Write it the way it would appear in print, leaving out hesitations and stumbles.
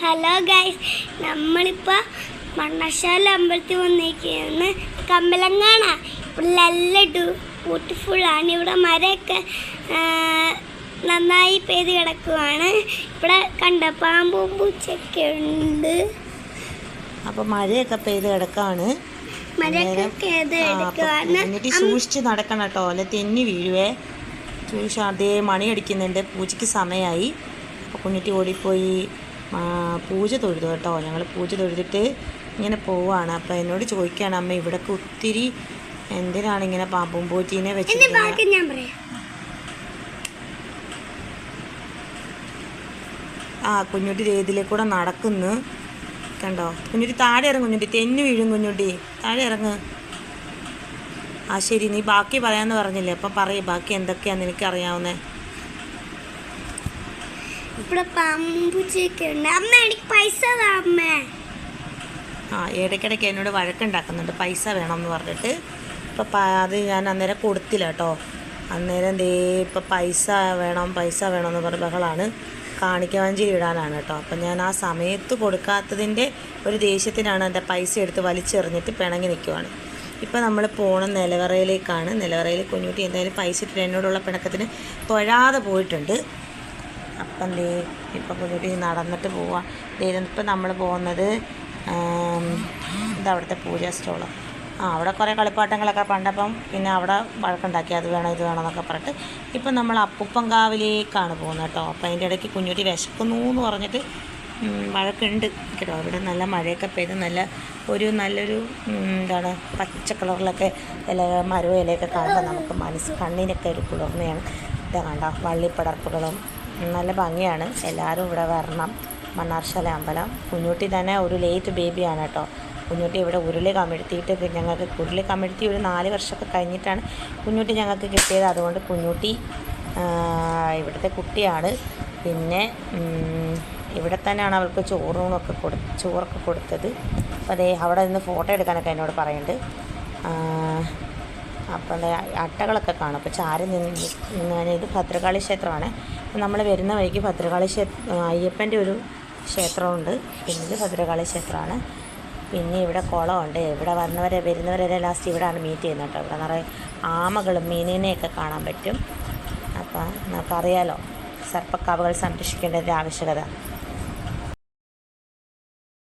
Hello guys, നമ്മളിപ്പോൾ മണ്ണശാല അമ്പലത്തിൽ വന്നിരിക്കുകയാണ്. കമ്പലങ്ങാണ ഇവിടെ നല്ല ബ്യൂട്ടിഫുള്ളാണ്. ഇവിടെ മരമൊക്കെ നന്നായി പെയ്ത് കിടക്കുവാണ്. ഇവിടെ കണ്ട പാമ്പും പൂച്ചയൊക്കെ ഉണ്ട്. അപ്പോൾ മഴയൊക്കെ പെയ്ത് കിടക്കാണ്. സൂക്ഷിച്ച് നടക്കണം കേട്ടോ, അല്ലെ തെന്നി വീഴുവേ. സൂക്ഷിച്ച് അതേ മണി അടിക്കുന്നുണ്ട്. പൂജയ്ക്ക് സമയമായി. അപ്പോൾ കുഞ്ഞിട്ടി ഓടിപ്പോയി പൂജ തൊഴുതു കേട്ടോ. ഞങ്ങൾ പൂജ തൊഴുതിട്ട് ഇങ്ങനെ പോവാണ്. അപ്പോൾ എന്നോട് ചോദിക്കുകയാണ്, അമ്മ ഇവിടൊക്കെ ഒത്തിരി എന്തിനാണ് ഇങ്ങനെ പാമ്പും പൂച്ചീനെ വെച്ചിരിക്കുന്നത്? കുഞ്ഞുട്ടി ഇതിലേക്കൂടെ നടക്കുന്നു കണ്ടോ. കുഞ്ഞുട്ടി താഴെ ഇറങ്ങും, കുഞ്ഞുട്ടി തെന്നി വീഴും. കുഞ്ഞുട്ടി താഴെ ഇറങ്ങ്. ശരി, നീ ബാക്കി പറയാമെന്ന് പറഞ്ഞില്ലേ, അപ്പം പറയും ബാക്കി എന്തൊക്കെയാന്ന് എനിക്ക് അറിയാവുന്നേ. ഇവിടെ പാമ്പൂച്ചയൊക്കെ ഉണ്ട്. അമ്മ എനിക്ക് പൈസ താ അമ്മ. ഇടയ്ക്കിടയ്ക്ക് എന്നോട് വഴക്കുണ്ടാക്കുന്നുണ്ട് പൈസ വേണമെന്ന് പറഞ്ഞിട്ട്. ഇപ്പം അത് ഞാൻ അന്നേരം കൊടുത്തില്ല കേട്ടോ. അന്നേരം ഇപ്പം പൈസ വേണമെന്ന് പറഞ്ഞ ബഹളാണ്. കാണിക്കവഞ്ചി ഇടാനാണ് കേട്ടോ. അപ്പം ഞാൻ ആ സമയത്ത് കൊടുക്കാത്തതിൻ്റെ ഒരു ദേഷ്യത്തിനാണ് എൻ്റെ പൈസ എടുത്ത് വലിച്ചെറിഞ്ഞിട്ട് പിണങ്ങി നിൽക്കുവാണ്. ഇപ്പം നമ്മൾ പോകണം നിലവറയിലേക്കാണ്. നിലവറയിൽ കുഞ്ഞുട്ടി എന്തായാലും പൈസ ഇട്ടിട്ട് എന്നോടുള്ള പിണക്കത്തിന് തൊഴാതെ പോയിട്ടുണ്ട്. അപ്പം ഇപ്പം കുഞ്ഞുട്ടി നടന്നിട്ട് പോവാം. ഇപ്പം നമ്മൾ പോകുന്നത് അവിടുത്തെ പൂജാ സ്റ്റോള്. അവിടെ കുറേ കളിപ്പാട്ടങ്ങളൊക്കെ പണ്ടപ്പം പിന്നെ അവിടെ വഴക്കുണ്ടാക്കി അത് വേണം ഇത് വേണം എന്നൊക്കെ പറഞ്ഞിട്ട് ഇപ്പം നമ്മൾ അപ്പുപ്പൻകാവിലേക്കാണ് പോകുന്നത് കേട്ടോ. അപ്പം അതിൻ്റെ ഇടയ്ക്ക് കുഞ്ഞുട്ടി വിശക്കുന്നു എന്ന് പറഞ്ഞിട്ട് വഴക്കുണ്ട് കേട്ടോ. ഇവിടെ നല്ല മഴയൊക്കെ പെയ്ത് നല്ലൊരു എന്താണ് പച്ച കളറിലൊക്കെ മരവും ഇലയൊക്കെ കാണുമ്പോൾ നമുക്ക് കണ്ണിനൊക്കെ ഒരു കുളിർമയാണ്. ഇതാ കണ്ടോ, വള്ളിപ്പടർപ്പുകളും നല്ല ഭംഗിയാണ്. എല്ലാവരും ഇവിടെ വരണം. മണ്ണാർശാല അമ്പലം. കുഞ്ഞുട്ടി തന്നെ ഒരു ലേറ്റ് ബേബിയാണ് കേട്ടോ. കുഞ്ഞുട്ടി ഇവിടെ ഉരുളി കമിഴ്ത്തിയിട്ട് ഞങ്ങൾക്ക് ഉരുളി കമിഴ്ത്തി ഒരു 4 വർഷമൊക്കെ കഴിഞ്ഞിട്ടാണ് കുഞ്ഞുട്ടി ഞങ്ങൾക്ക് കിട്ടിയത്. അതുകൊണ്ട് കുഞ്ഞുട്ടി ഇവിടുത്തെ കുട്ടിയാണ്. പിന്നെ ഇവിടെ തന്നെയാണ് അവൾക്ക് ചോറൊക്കെ കൊടുത്തത്. അപ്പോൾ അതേ അവിടെ നിന്ന് ഫോട്ടോ എടുക്കാനൊക്കെ എന്നോട് പറയുന്നുണ്ട്. അപ്പം അട്ടകളൊക്കെ കാണും. അപ്പോൾ ചാരി നിന്ന് ഇത് ഭദ്രകാളി ക്ഷേത്രമാണ്. നമ്മൾ വരുന്ന വഴിക്ക് ഭദ്രകാളി അയ്യപ്പൻ്റെ ഒരു ക്ഷേത്രമുണ്ട്. പിന്നെ ഇത് ഭദ്രകാളി ക്ഷേത്രമാണ്. പിന്നെ ഇവിടെ കുളമുണ്ട്. ഇവിടെ വരുന്നവരെ ലാസ്റ്റ് ഇവിടെയാണ് മീറ്റ് ചെയ്യുന്നത് കേട്ടോ. ഇവിടെ നിറയെ ആമകളും മീനിനെയൊക്കെ കാണാൻ പറ്റും. അപ്പം നമുക്കറിയാലോ സർപ്പക്കാവുകൾ സംരക്ഷിക്കേണ്ടതിൻ്റെ ആവശ്യകത.